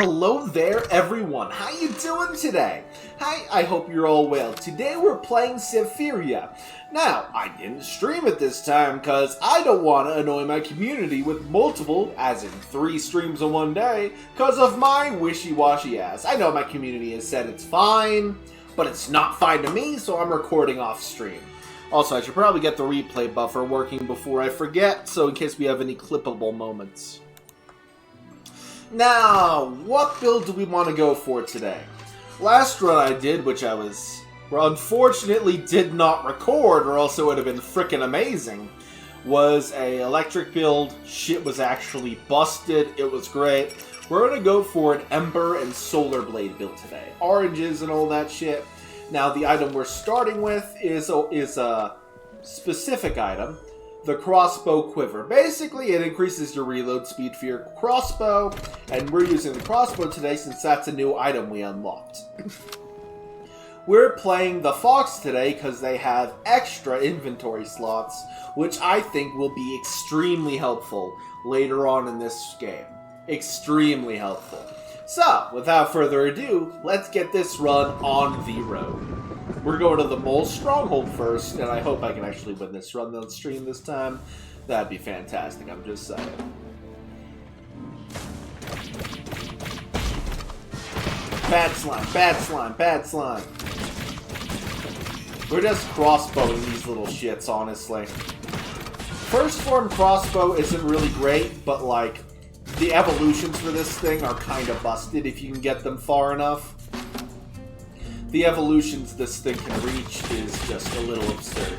Hello there, everyone. How you doing today? Hi, I hope you're all well. Today we're playing Sephiria. Now, I didn't stream it this time because I don't want to annoy my community with multiple, as in 3 streams in one day, because of my wishy-washy ass. I know my community has said it's fine, but it's not fine to me, so I'm recording off stream. Also, I should probably get the replay buffer working before I forget, so in case we have any clippable moments. Now, what build do we want to go for today? Last run I did, which I unfortunately did not record, or else it would have been frickin' amazing, was a electric build. Shit was actually busted. It was great. We're going to go for an Ember and Solar Blade build today. Oranges and all that shit. Now, the item we're starting with is a specific item. The crossbow quiver. Basically, it increases your reload speed for your crossbow, and we're using the crossbow today since that's a new item we unlocked. We're playing the Fox today because they have extra inventory slots, which I think will be extremely helpful later on in this game. Extremely helpful. So, without further ado, let's get this run on the road. We're going to the Mole Stronghold first, and I hope I can actually win this run on stream this time. That'd be fantastic, I'm just saying. Bad slime, bad slime, bad slime. We're just crossbowing these little shits, honestly. First form crossbow isn't really great, but like, the evolutions for this thing are kind of busted if you can get them far enough. The evolutions this thing can reach is just a little absurd.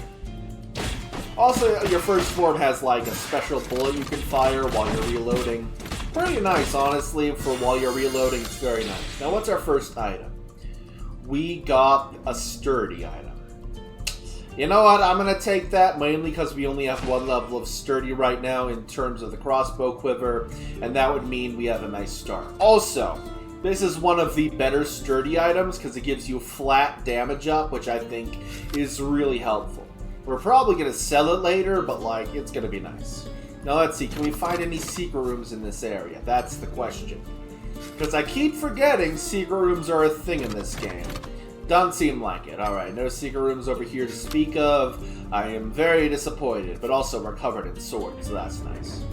Also, your first form has like a special bullet you can fire while you're reloading. Pretty nice, honestly, for while you're reloading, it's very nice. Now, what's our first item? We got a sturdy item. You know what, I'm going to take that, mainly because we only have 1 level of sturdy right now in terms of the crossbow quiver, and that would mean we have a nice start. Also, this is one of the better sturdy items because it gives you flat damage up, which I think is really helpful. We're probably going to sell it later, but like, it's going to be nice. Now let's see, can we find any secret rooms in this area? That's the question. Because I keep forgetting secret rooms are a thing in this game. Doesn't seem like it. Alright, no secret rooms over here to speak of. I am very disappointed, but also we're covered in swords, so that's nice.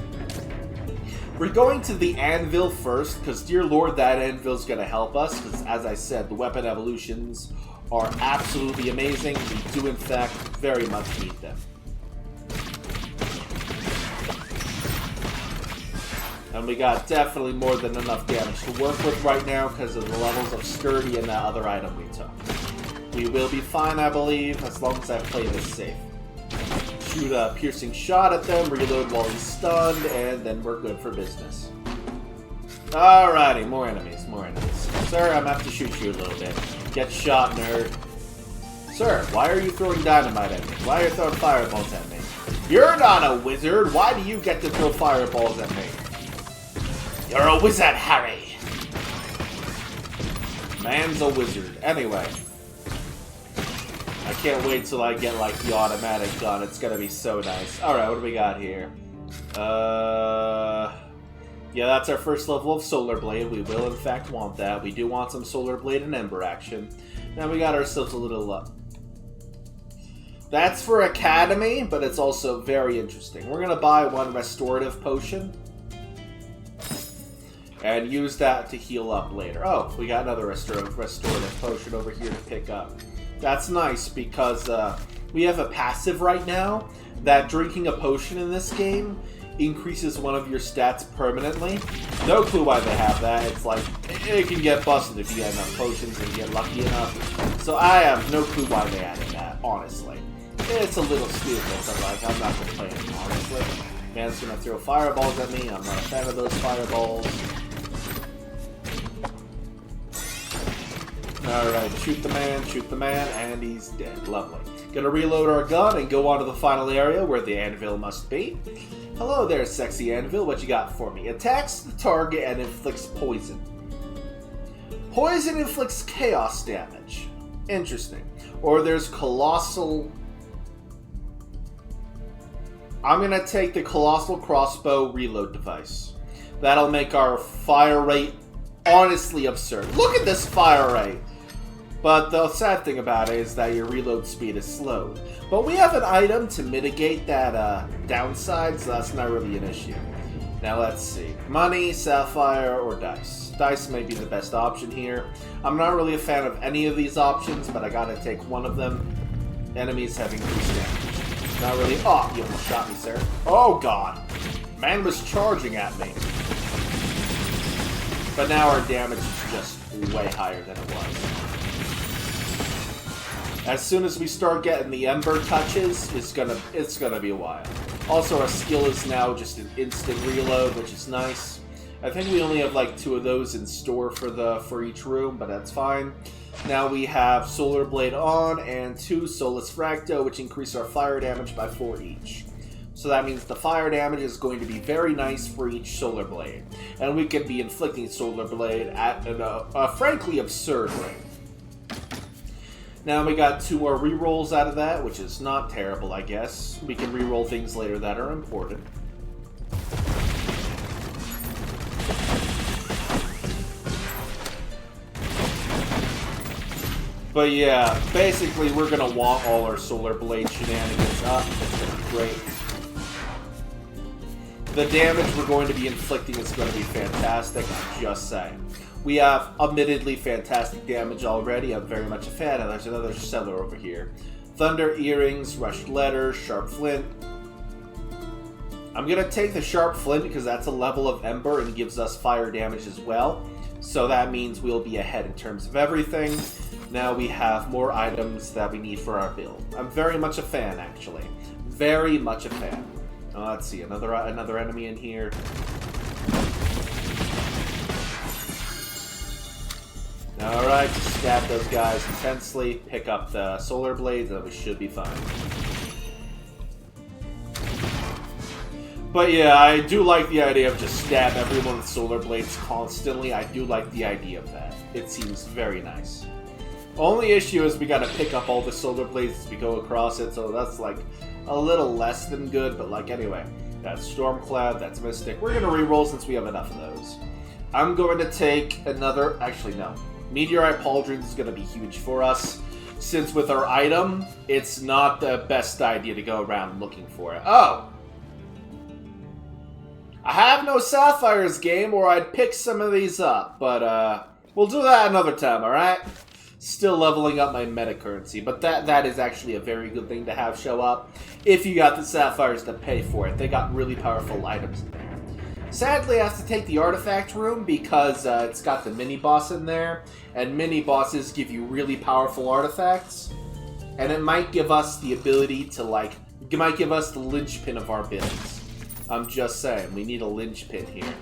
We're going to the anvil first, because dear lord, that anvil's going to help us, because as I said, the weapon evolutions are absolutely amazing. We do in fact very much need them. And we got definitely more than enough damage to work with right now because of the levels of sturdy and that other item we took. We will be fine, I believe, as long as I play this safe. Shoot a piercing shot at them, reload while he's stunned, and then we're good for business. Alrighty, more enemies, more enemies. Sir, I'm gonna have to shoot you a little bit. Get shot, nerd. Sir, why are you throwing dynamite at me? Why are you throwing fireballs at me? You're not a wizard! Why do you get to throw fireballs at me? You're a wizard, Harry! Man's a wizard. Anyway. I can't wait till I get, like, the automatic gun. It's gonna be so nice. Alright, what do we got here? Yeah, that's our first level of Solar Blade. We will, in fact, want that. We do want some Solar Blade and Ember action. Now we got ourselves a little, That's for Academy, but it's also very interesting. We're gonna buy 1 Restorative Potion. And use that to heal up later. Oh, we got another restorative potion over here to pick up. That's nice because we have a passive right now that drinking a potion in this game increases one of your stats permanently. No clue why they have that. It's like, it can get busted if you get enough potions and get lucky enough. So I have no clue why they added that, honestly. It's a little stupid, but like, I'm not complaining, honestly. Man's gonna throw fireballs at me. I'm not a fan of those fireballs. Alright, shoot the man, and he's dead. Lovely. Gonna reload our gun and go on to the final area where the anvil must be. Hello there, sexy anvil. What you got for me? Attacks the target and inflicts poison. Poison inflicts chaos damage. Interesting. Or there's colossal... I'm gonna take the colossal crossbow reload device. That'll make our fire rate honestly absurd. Look at this fire rate! But the sad thing about it is that your reload speed is slowed. But we have an item to mitigate that downside, so that's not really an issue. Now let's see. Money, sapphire, or dice. Dice may be the best option here. I'm not really a fan of any of these options, but I gotta take one of them. Enemies have increased damage. Not really. Oh, you almost shot me, sir. Oh god. Man was charging at me. But now our damage is just way higher than it was. As soon as we start getting the ember touches, it's gonna be a while. Also, our skill is now just an instant reload, which is nice. I think we only have like 2 of those in store for each room, but that's fine. Now we have Solar Blade on and 2 Solus Fracto, which increase our fire damage by 4 each. So that means the fire damage is going to be very nice for each Solar Blade. And we can be inflicting Solar Blade at a frankly absurd rate. Now we got 2 more rerolls out of that, which is not terrible, I guess. We can reroll things later that are important. But yeah, basically we're gonna want all our Solar Blade shenanigans up. It's gonna be great. The damage we're going to be inflicting is going to be fantastic, I'm just saying. We have admittedly fantastic damage already. I'm very much a fan. And there's another seller over here. Thunder Earrings, Rushed Letter, Sharp Flint. I'm going to take the Sharp Flint because that's a level of Ember and gives us fire damage as well. So that means we'll be ahead in terms of everything. Now we have more items that we need for our build. I'm very much a fan, actually. Very much a fan. Let's see, another enemy in here. Alright, just stab those guys intensely, pick up the Solar Blades, and we should be fine. But yeah, I do like the idea of just stab everyone with Solar Blades constantly. I do like the idea of that. It seems very nice. Only issue is we gotta pick up all the Solar Blades as we go across it, so that's like a little less than good, but like anyway. That's Stormcloud, that's Mystic. We're gonna reroll since we have enough of those. I'm going to take another, actually no. Meteorite Pauldrons is going to be huge for us, since with our item, it's not the best idea to go around looking for it. Oh! I have no Sapphires game, or I'd pick some of these up, but we'll do that another time, alright? Still leveling up my meta currency, but that is actually a very good thing to have show up, if you got the Sapphires to pay for it. They got really powerful items in there. Sadly, I have to take the artifact room because it's got the mini-boss in there, and mini-bosses give you really powerful artifacts, and it might give us the ability to, like, it might give us the linchpin of our builds. I'm just saying, we need a linchpin here.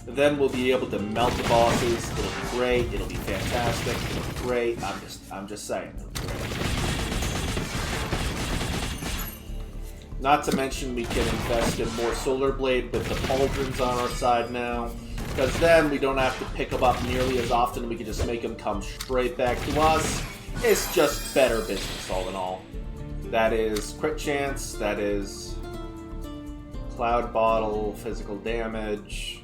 Then we'll be able to melt the bosses, it'll be great, it'll be fantastic, it'll be great, I'm just saying, it'll be great. Not to mention we can invest in more Solar Blade with the Pauldrons on our side now. Because then we don't have to pick them up nearly as often. We can just make them come straight back to us. It's just better business, all in all. That is crit chance. That is Cloud Bottle, physical damage.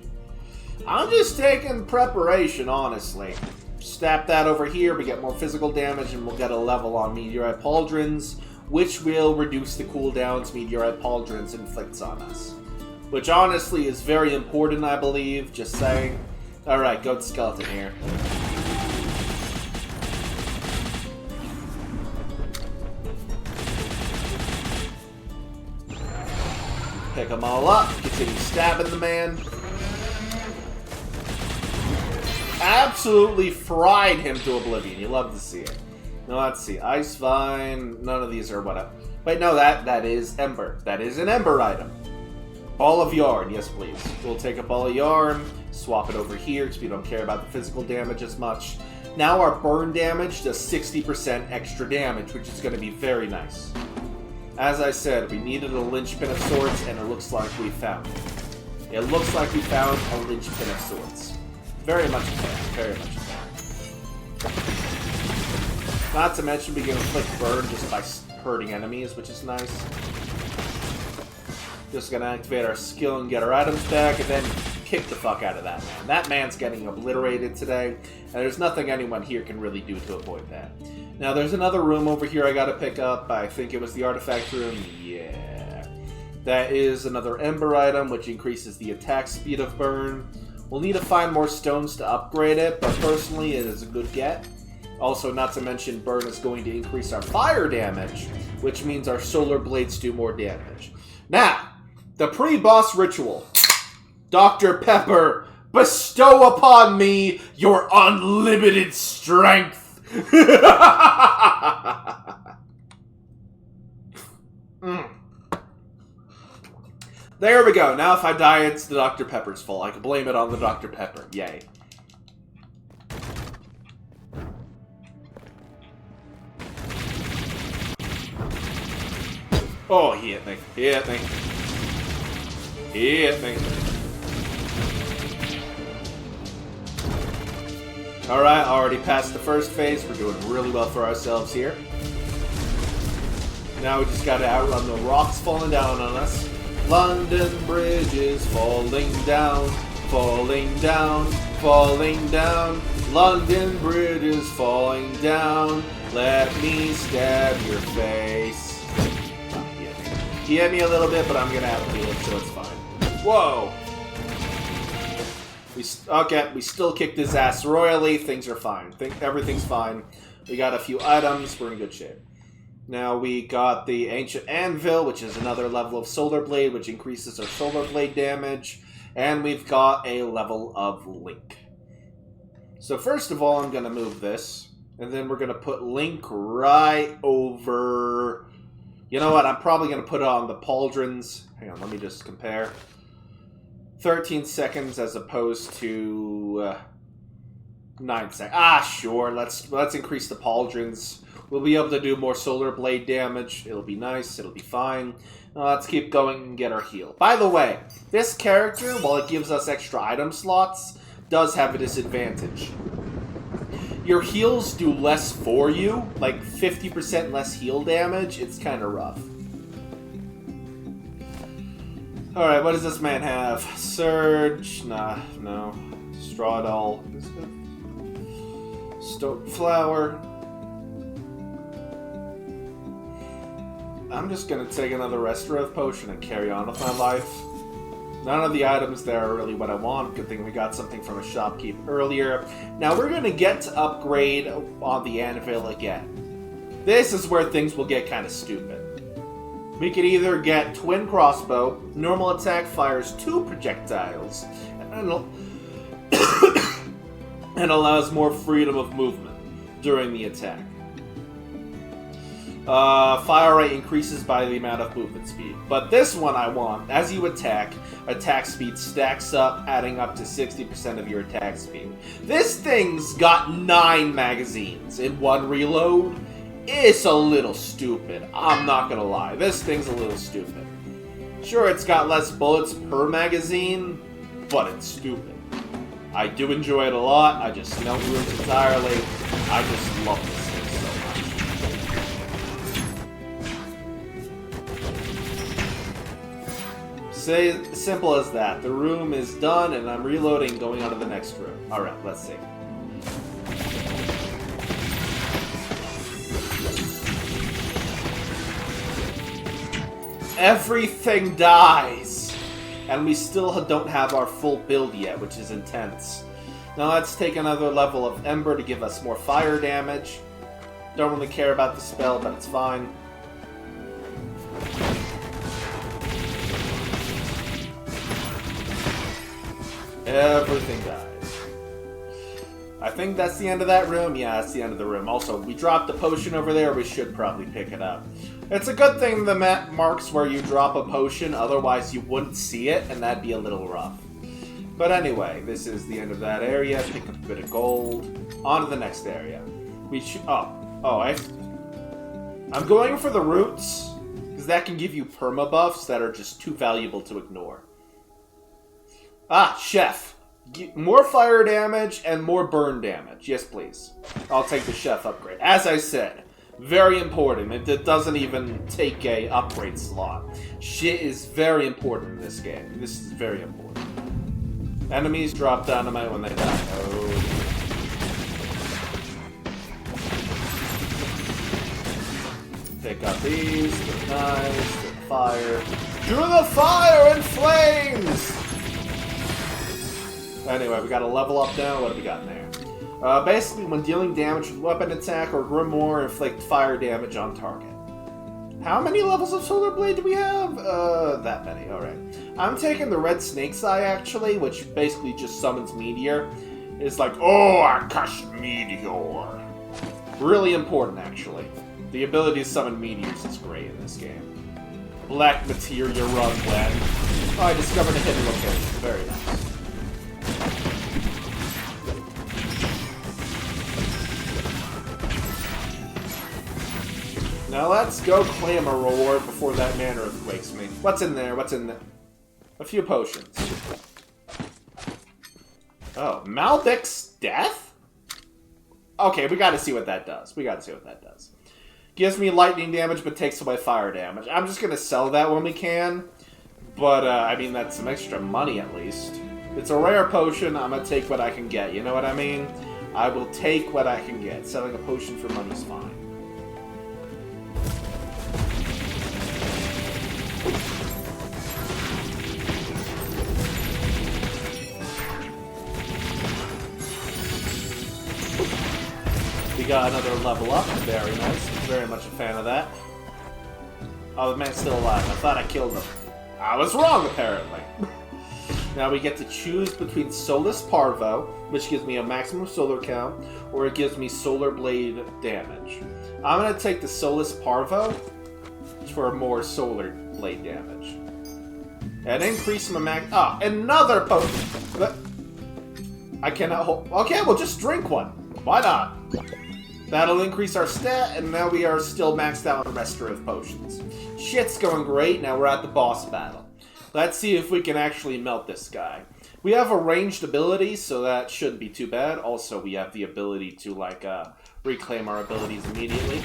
I'm just taking preparation, honestly. Snap that over here. We get more physical damage and we'll get a level on Meteorite Pauldrons, which will reduce the cooldowns Meteorite Pauldrons inflicts on us. Which honestly is very important, I believe, just saying. Alright, Goat Skeleton here. Pick them all up, continue stabbing the man. Absolutely fried him to oblivion, you love to see it. Now let's see, Ice Vine, none of these are what wait, no, that is Ember. That is an Ember item. Ball of Yarn, yes please. We'll take a Ball of Yarn, swap it over here because we don't care about the physical damage as much. Now our burn damage does 60% extra damage, which is going to be very nice. As I said, we needed a linchpin of sorts, and it looks like we found it. It looks like we found a linchpin of sorts. Very much a fan, very much a fan. Not to mention we can inflict burn just by hurting enemies, which is nice. Just gonna activate our skill and get our items back, and then kick the fuck out of that man. That man's getting obliterated today, and there's nothing anyone here can really do to avoid that. Now, there's another room over here I gotta pick up. I think it was the artifact room. Yeah. That is another ember item, which increases the attack speed of burn. We'll need to find more stones to upgrade it, but personally, it is a good get. Also, not to mention, burn is going to increase our fire damage, which means our solar blades do more damage. Now, the pre-boss ritual. Dr. Pepper, bestow upon me your unlimited strength. There we go. Now if I die, it's the Dr. Pepper's fault. I can blame it on the Dr. Pepper. Yay. Oh, he hit me. He hit me. He hit me. Alright, already passed the first phase. We're doing really well for ourselves here. Now we just gotta outrun the rocks falling down on us. London Bridge is falling down, falling down, falling down. London Bridge is falling down. Let me stab your face. Oh, he hit me a little bit, but I'm gonna have to heal it, so it's fine. Whoa! Okay, we still kicked his ass royally. Things are fine. Everything's fine. We got a few items. We're in good shape. Now we got the Ancient Anvil, which is another level of Solar Blade, which increases our Solar Blade damage. And we've got a level of Link. So first of all, I'm going to move this. And then we're going to put Link right over... You know what? I'm probably going to put it on the Pauldrons. Hang on, let me just compare. 13 seconds as opposed to 9 seconds. Ah, sure. Let's increase the Pauldrons. We'll be able to do more Solar Blade damage. It'll be nice. It'll be fine. Let's keep going and get our heal. By the way, this character, while it gives us extra item slots, does have a disadvantage. Your heals do less for you, like 50% less heal damage. It's kind of rough. Alright, what does this man have? Surge? Nah, no. Straw Doll. Stoat Flower. I'm just gonna take another Restorative Potion and carry on with my life. None of the items there are really what I want. Good thing we got something from a shopkeep earlier. Now we're gonna get to upgrade on the Anvil again. This is where things will get kind of stupid. We can either get Twin Crossbow, normal attack fires 2 projectiles, and allows more freedom of movement during the attack. Fire rate increases by the amount of movement speed. But this one I want, as you attack speed stacks up, adding up to 60% of your attack speed. This thing's got 9 magazines in one reload. It's a little stupid. I'm not gonna lie. This thing's a little stupid. Sure, it's got less bullets per magazine, but it's stupid. I do enjoy it a lot. I just don't ruin it entirely. I just love this thing so much. Say simple as that. The room is done, and I'm reloading, going on to the next room. Alright, let's see. Everything dies! And we still don't have our full build yet, which is intense. Now let's take another level of Ember to give us more fire damage. Don't really care about the spell, but it's fine. Everything dies. I think that's the end of that room. Yeah, that's the end of the room. Also, we dropped a potion over there. We should probably pick it up. It's a good thing the map marks where you drop a potion, otherwise you wouldn't see it, and that'd be a little rough. But anyway, this is the end of that area. Pick up a bit of gold. On to the next area. We should... I'm going for the roots, because that can give you perma buffs that are just too valuable to ignore. Ah, Chef. More fire damage and more burn damage. Yes, please. I'll take the Chef upgrade. As I said, very important. It doesn't even take a upgrade slot. Shit is very important in this game. This is very important. Enemies drop dynamite when they die. Oh. Take out these, the knives, the fire. To the fire and flames! Anyway, we got a level up now. What have we got in there? Basically, when dealing damage with weapon attack or grimoire, inflict fire damage on target. How many levels of Solar Blade do we have? That many. Alright. I'm taking the Red Snake's Eye, actually, which basically just summons Meteor. It's like, oh, I cast Meteor. Really important, actually. The ability to summon meteors is great in this game. Black Materia Run when. Oh, I discovered a hidden location. Very nice. Now let's go claim a reward before that man earthquakes me. What's in there? What's in there? A few potions. Oh, Maldic's Death? Okay, we gotta see what that does. Gives me lightning damage, but takes away fire damage. I'm just gonna sell that when we can. But, I mean, that's some extra money at least. It's a rare potion, I'm gonna take what I can get, you know what I mean? I will take what I can get. Selling a potion for money is fine. We got another level up. Very nice. Very much a fan of that. Oh, the man's still alive. I thought I killed him. I was wrong, apparently. Now we get to choose between Solus Parvo, which gives me a maximum solar count, or it gives me Solar Blade damage. I'm going to take the Solus Parvo for more Solar Blade damage. And increase my max... Ah, another potion! But I cannot hold... Okay, we'll just drink one. Why not? That'll increase our stat, and now we are still maxed out on restorative potions. Shit's going great, now we're at the boss battle. Let's see if we can actually melt this guy. We have a ranged ability, so that shouldn't be too bad. Also, we have the ability to, like, reclaim our abilities immediately.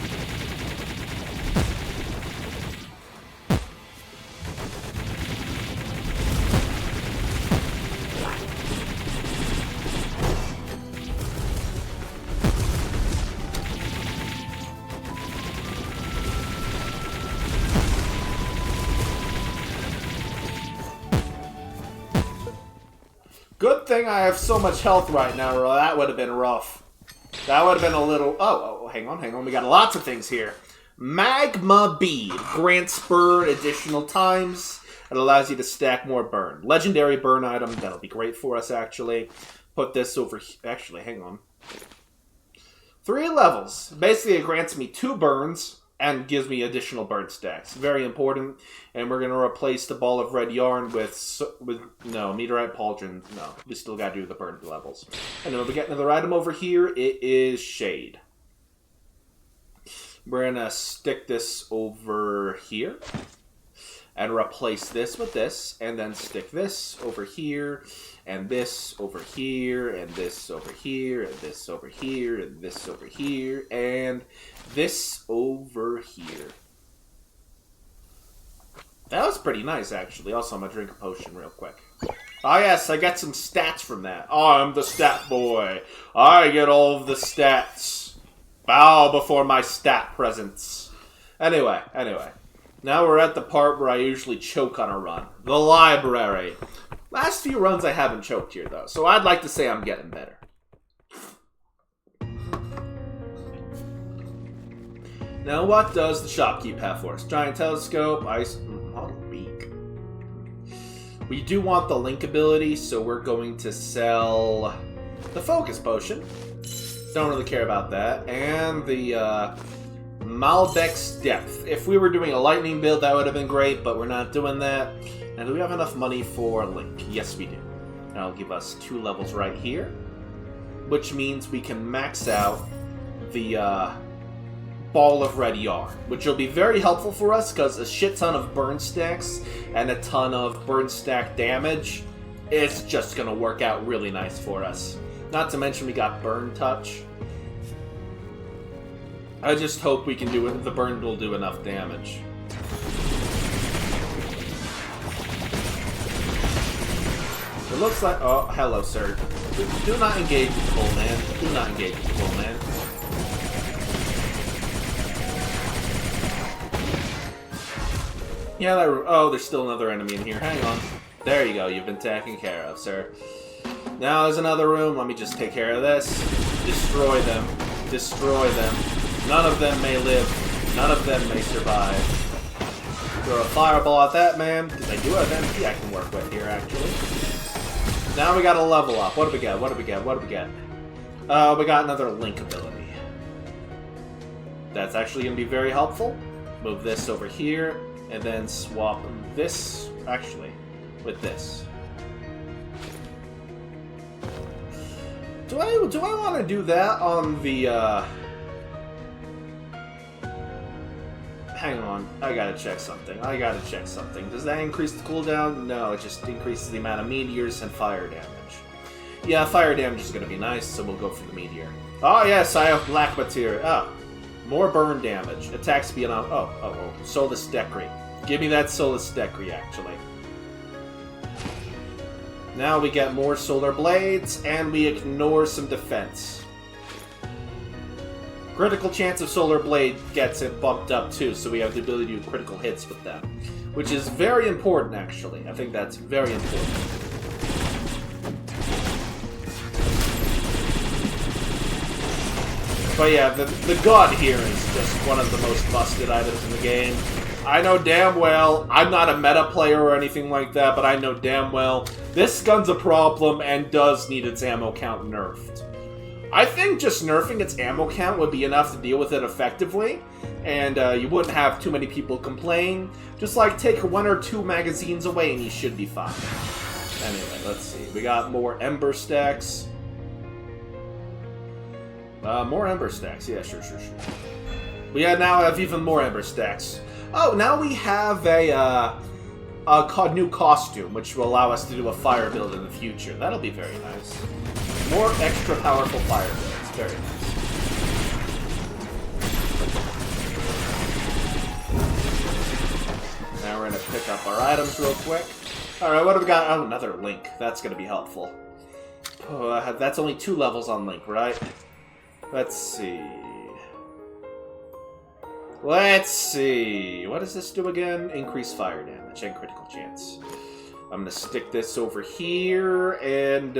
Good thing I have so much health right now, or that would have been rough. That would have been a little... Oh, hang on. We got lots of things here. Magma Bead. Grants burn additional times. It allows you to stack more burn. Legendary burn item. That'll be great for us, actually. Put this over here. Actually, hang on. 3 levels. Basically, it grants me 2 burns and gives me additional burn stacks. Very important. And we're going to replace the ball of red yarn with no, meteorite pauldron. No, we still got to do the burn levels. And then we get another item over here. It is shade. We're going to stick this over here. And replace this with this. And then stick this over here. And this over here. And this over here. And this over here. And this over here. And this over here. That was pretty nice, actually. Also, I'm going to drink a potion real quick. Oh, yes, I got some stats from that. Oh, I'm the stat boy. I get all of the stats. Bow before my stat presence. Anyway. Now we're at the part where I usually choke on a run. The library. Last few runs I haven't choked here, though. So I'd like to say I'm getting better. Now, what does the shopkeep have for us? Giant telescope, ice... model beak. We do want the link ability, so we're going to sell the focus potion. Don't really care about that. And the Maldic's Depth. If we were doing a lightning build, that would have been great, but we're not doing that. And do we have enough money for Link? Yes, we do. That'll give us 2 levels right here, which means we can max out the ball of red yarn, which will be very helpful for us because a shit ton of burn stacks and a ton of burn stack damage is just going to work out really nice for us. Not to mention we got burn touch. I just hope we can do it. The burn will do enough damage. looks like... Oh, hello, sir. Do not engage with the bull man. Do not engage with the bull man. Yeah, oh, there's still another enemy in here. Hang on. There you go. You've been taken care of, sir. Now there's another room. Let me just take care of this. Destroy them. Destroy them. None of them may live. None of them may survive. Throw a fireball at that man, because I do have MP I can work with here, actually. Now we gotta level up. What do we get? What do we get? What do we get? We got another Link ability. That's actually gonna be very helpful. Move this over here, and then swap this, actually, with this. Do I want to do that on the, Hang on, I gotta check something. Does that increase the cooldown? No, it just increases the amount of meteors and fire damage. Yeah, fire damage is gonna be nice, so we'll go for the meteor. Oh yes, I have black material. Oh, more burn damage. Attack speed on... Oh. Solus Decree. Give me that Solus Decree, actually. Now we get more solar blades, and we ignore some defense. Critical chance of solar blade gets it bumped up too, so we have the ability to do critical hits with them. Which is very important, actually. I think that's very important. But yeah, the gun here is just one of the most busted items in the game. I know damn well, I'm not a meta player or anything like that, but I know damn well this gun's a problem and does need its ammo count nerfed. I think just nerfing its ammo count would be enough to deal with it effectively, and you wouldn't have too many people complain. Just like take 1 or 2 magazines away and you should be fine. Anyway, let's see. We got more Ember stacks. More Ember stacks. Yeah, sure. We now have even more Ember stacks. Oh, now we have a new costume, which will allow us to do a fire build in the future. That'll be very nice. More extra powerful fire builds. Very nice. Now we're going to pick up our items real quick. Alright, what have we got? Oh, another Link. That's going to be helpful. Oh, that's only 2 levels on Link, right? Let's see. What does this do again? Increase fire damage and critical chance. I'm going to stick this over here and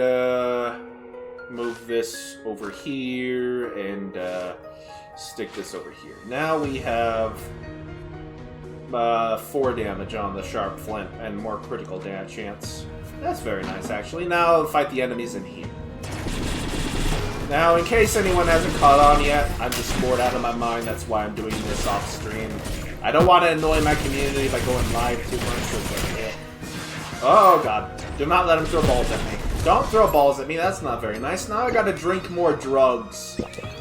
move this over here and stick this over here. Now we have 4 damage on the sharp flint and more critical damage chance. That's very nice, actually. Now I'll fight the enemies in here. Now, in case anyone hasn't caught on yet, I'm just bored out of my mind. That's why I'm doing this off stream. I don't want to annoy my community by going live too much. Oh god, do not let him throw balls at me. Don't throw balls at me, that's not very nice. Now I gotta drink more drugs.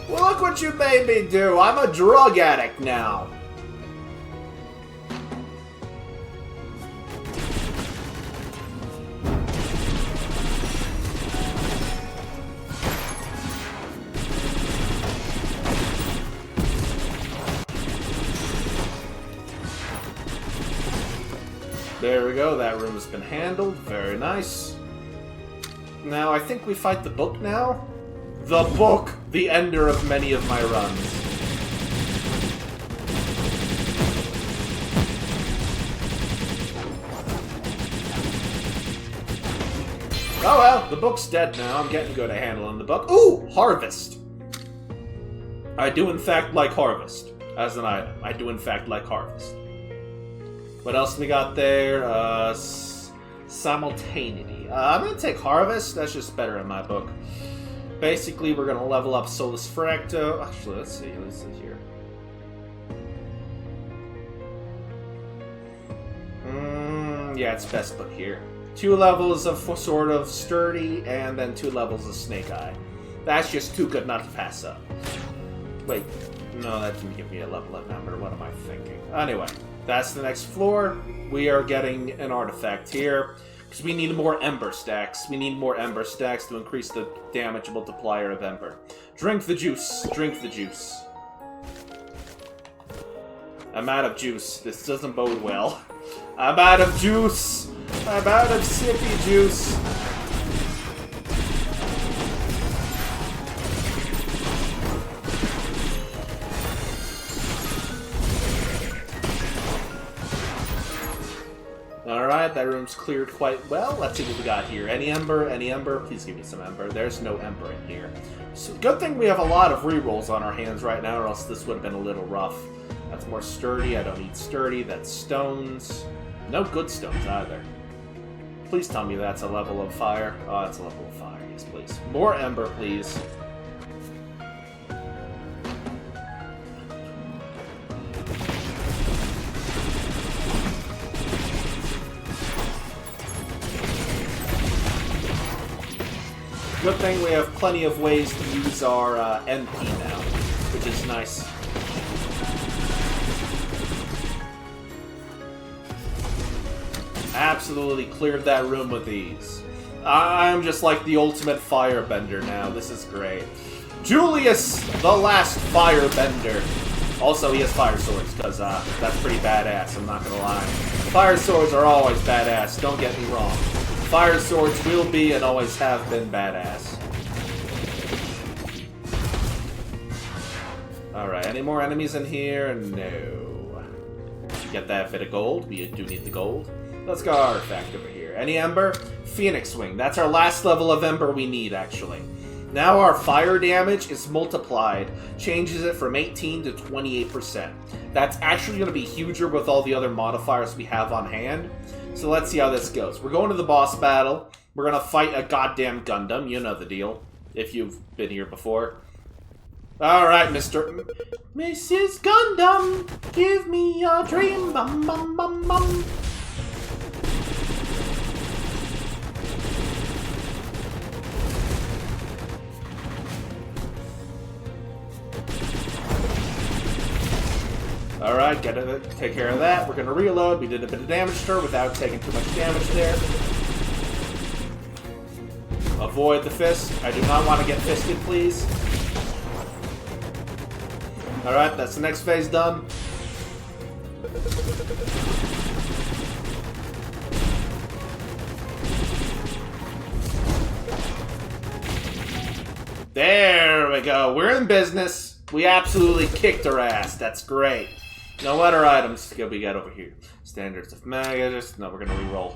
Well, look what you made me do. I'm a drug addict now. There we go, that room has been handled. Very nice. Now, I think we fight the book now? The book! The ender of many of my runs. Oh well, the book's dead now. I'm getting good at handling the book. Ooh! Harvest! I do in fact like Harvest as an item. I do in fact like Harvest. What else we got there? Simultaneity. I'm going to take Harvest. That's just better in my book. Basically, we're going to level up Solus Fracto. Actually, let's see. Let's see here. Yeah, it's best put here. 2 levels of sort of Sturdy, and then 2 levels of Snake Eye. That's just too good not to pass up. Wait. No, that didn't give me a level up number. What am I thinking? Anyway. That's the next floor. We are getting an artifact here. Because we need more Ember stacks. We need more Ember stacks to increase the damage multiplier of Ember. Drink the juice. Drink the juice. I'm out of juice. This doesn't bode well. I'm out of juice. I'm out of sippy juice. Alright, that room's cleared quite well. Let's see what we got here. Any ember? Any ember? Please give me some ember. There's no ember in here. So good thing we have a lot of rerolls on our hands right now, or else this would have been a little rough. That's more sturdy. I don't need sturdy. That's stones. No good stones either. Please tell me that's a level of fire. Oh, that's a level of fire. Yes, please. More ember, please. Good thing we have plenty of ways to use our MP now, which is nice. Absolutely cleared that room with ease. I'm just like the ultimate firebender now. This is great. Julius, the last firebender. Also, he has fire swords, because that's pretty badass, I'm not gonna lie. Fire swords are always badass, don't get me wrong. Fire swords will be and always have been badass. Alright, any more enemies in here? No. Get that bit of gold. We do need the gold. Let's go artifact over here. Any ember? Phoenix Wing. That's our last level of ember we need, actually. Now our fire damage is multiplied. Changes it from 18 to 28%. That's actually going to be huger with all the other modifiers we have on hand. So let's see how this goes. We're going to the boss battle. We're going to fight a goddamn Gundam. You know the deal. If you've been here before. Alright, Mrs. Gundam, give me a dream. Bum, bum, bum, bum. Alright, gotta take care of that. We're gonna reload. We did a bit of damage to her without taking too much damage there. Avoid the fist. I do not want to get fisted, please. Alright, that's the next phase done. There we go. We're in business. We absolutely kicked her ass. That's great. Now, what are items we got over here? Standards of Magus. No, we're going to reroll.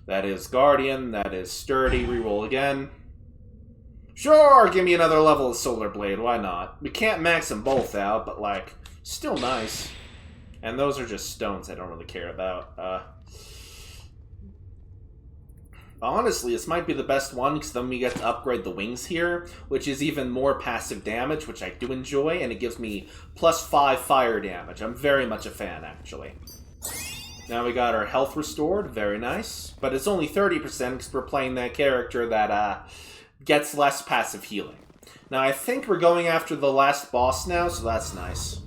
That is Guardian. That is Sturdy. Reroll again. Sure, give me another level of Solar Blade. Why not? We can't max them both out, but, like, still nice. And those are just stones I don't really care about. Honestly, this might be the best one, because then we get to upgrade the wings here, which is even more passive damage, which I do enjoy, and it gives me +5 fire damage. I'm very much a fan, actually. Now we got our health restored, very nice. But it's only 30% because we're playing that character that gets less passive healing. Now I think we're going after the last boss now, so that's nice.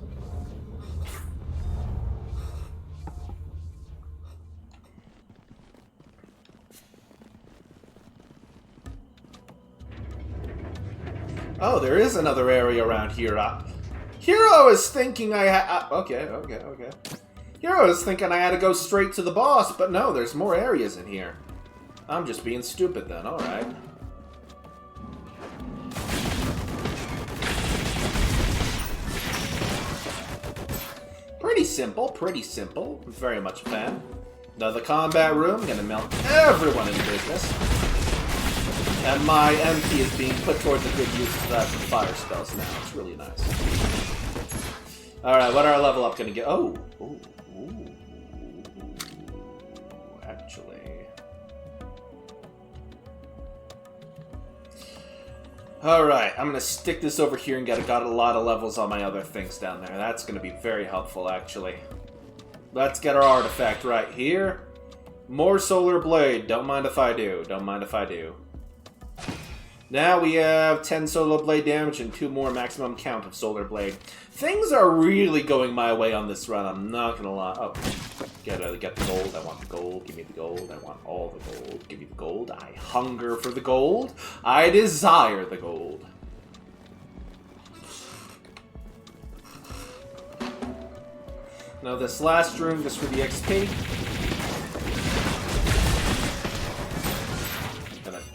Oh, there is another area around here. Hero is thinking I had... okay. Hero is thinking I had to go straight to the boss, but no, there's more areas in here. I'm just being stupid then, alright. Pretty simple. I'm very much a fan. Another combat room, gonna melt everyone in business. And my MP is being put towards a good use of that for fire spells now. It's really nice. Alright, what are our level up gonna get? Oh! Ooh. Actually. Alright, I'm gonna stick this over here and got a lot of levels on my other things down there. That's gonna be very helpful, actually. Let's get our artifact right here. More Solar Blade. Don't mind if I do. Now we have 10 Solar Blade damage and 2 more maximum count of Solar Blade. Things are really going my way on this run, I'm not gonna lie. Oh, get the gold. I want the gold. Give me the gold. I want all the gold. Give me the gold. I hunger for the gold. I desire the gold. Now this last room, just for the XP.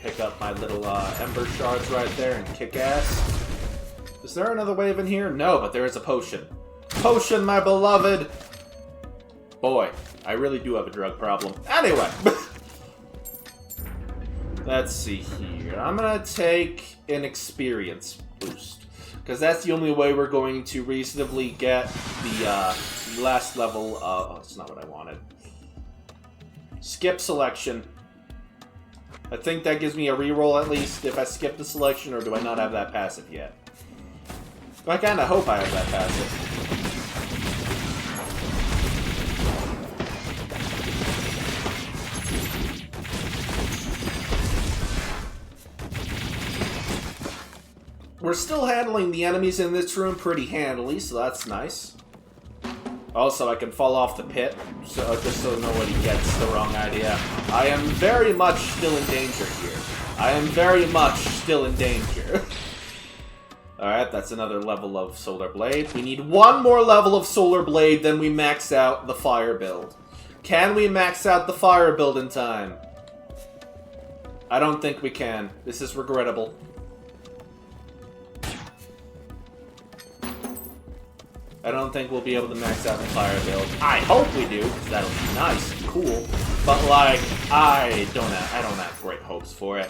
Pick up my little ember shards right there and kick ass. Is there another wave in here? No, but there is a potion. Potion, my beloved! Boy, I really do have a drug problem. Anyway. Let's see here. I'm gonna take an experience boost. Because that's the only way we're going to reasonably get the last level of... Oh, that's not what I wanted. Skip selection. I think that gives me a reroll at least if I skip the selection, or do I not have that passive yet? I kind of hope I have that passive. We're still handling the enemies in this room pretty handily, so that's nice. Also, I can fall off the pit, so just so nobody gets the wrong idea. I am very much still in danger here. I am very much still in danger. Alright, that's another level of Solar Blade. We need one more level of Solar Blade, then we max out the Fire build. Can we max out the Fire build in time? I don't think we can. This is regrettable. I don't think we'll be able to max out the Fire build. I hope we do, because that'll be nice and cool. But, like, I don't have great hopes for it.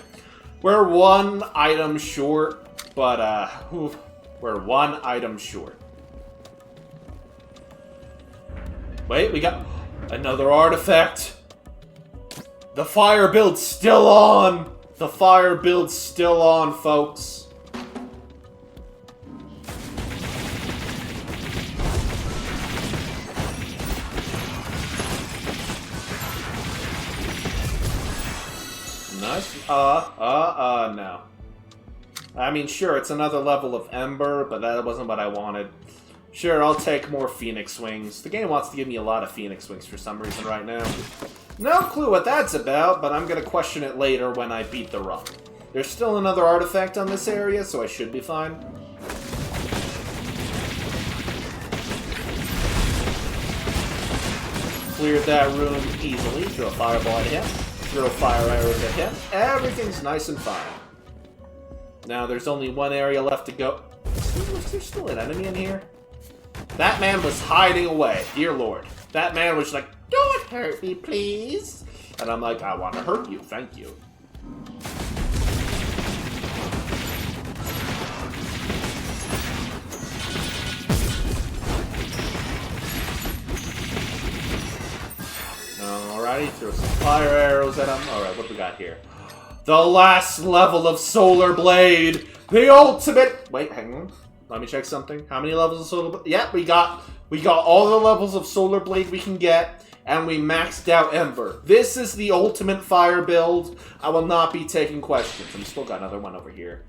We're one item short, but, we're one item short. Wait, we got another artifact. The Fire build's still on! The Fire build's still on, folks. Nice. No. I mean, sure, it's another level of Ember, but that wasn't what I wanted. Sure, I'll take more Phoenix Wings. The game wants to give me a lot of Phoenix Wings for some reason right now. No clue what that's about, but I'm gonna question it later when I beat the run. There's still another artifact on this area, so I should be fine. Cleared that room easily. Throw a fireball at him. Throw fire arrows at him. Everything's nice and fine. Now there's only one area left to go. Is there still an enemy in here? That man was hiding away. Dear Lord. That man was like, don't hurt me, please. And I'm like, I want to hurt you. Thank you. Alrighty, throw some fire arrows at him. Alright, what do we got here? The last level of Solar Blade! The ultimate... Wait, hang on. Let me check something. How many levels of Solar Blade? Yeah, we got all the levels of Solar Blade we can get, and we maxed out Ember. This is the ultimate Fire build. I will not be taking questions. And we still got another one over here.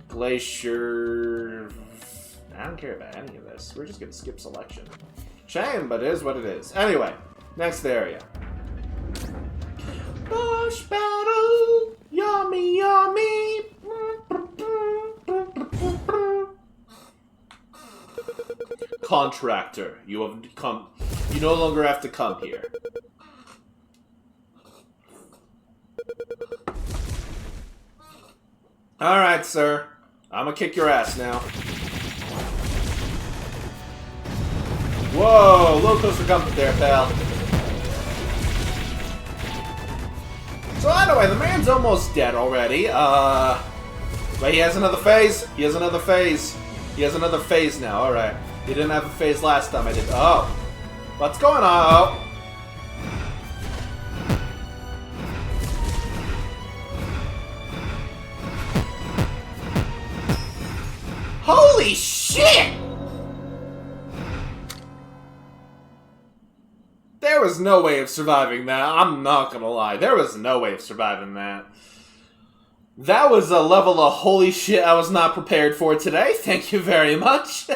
Glacier... I don't care about any of this. We're just gonna skip selection. Shame, but it is what it is. Anyway, next area. Boss battle, yummy, yummy. Contractor, you have come. You no longer have to come here. All right, sir. I'm gonna kick your ass now. Whoa, low coaster comfort there, pal. So anyway, the man's almost dead already. Wait, he has another phase? He has another phase. He has another phase now, alright. He didn't have a phase last time I did. Oh. What's going on? Oh. Holy shit! There was no way of surviving that. I'm not gonna lie. There was no way of surviving that. That was a level of holy shit I was not prepared for today. Thank you very much.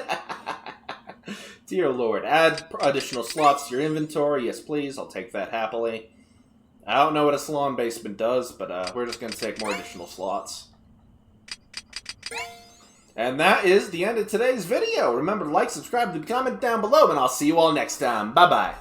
Dear Lord. Add additional slots to your inventory. Yes, please. I'll take that happily. I don't know what a salon basement does, but we're just gonna take more additional slots. And that is the end of today's video. Remember to like, subscribe, leave a comment down below, and I'll see you all next time. Bye-bye.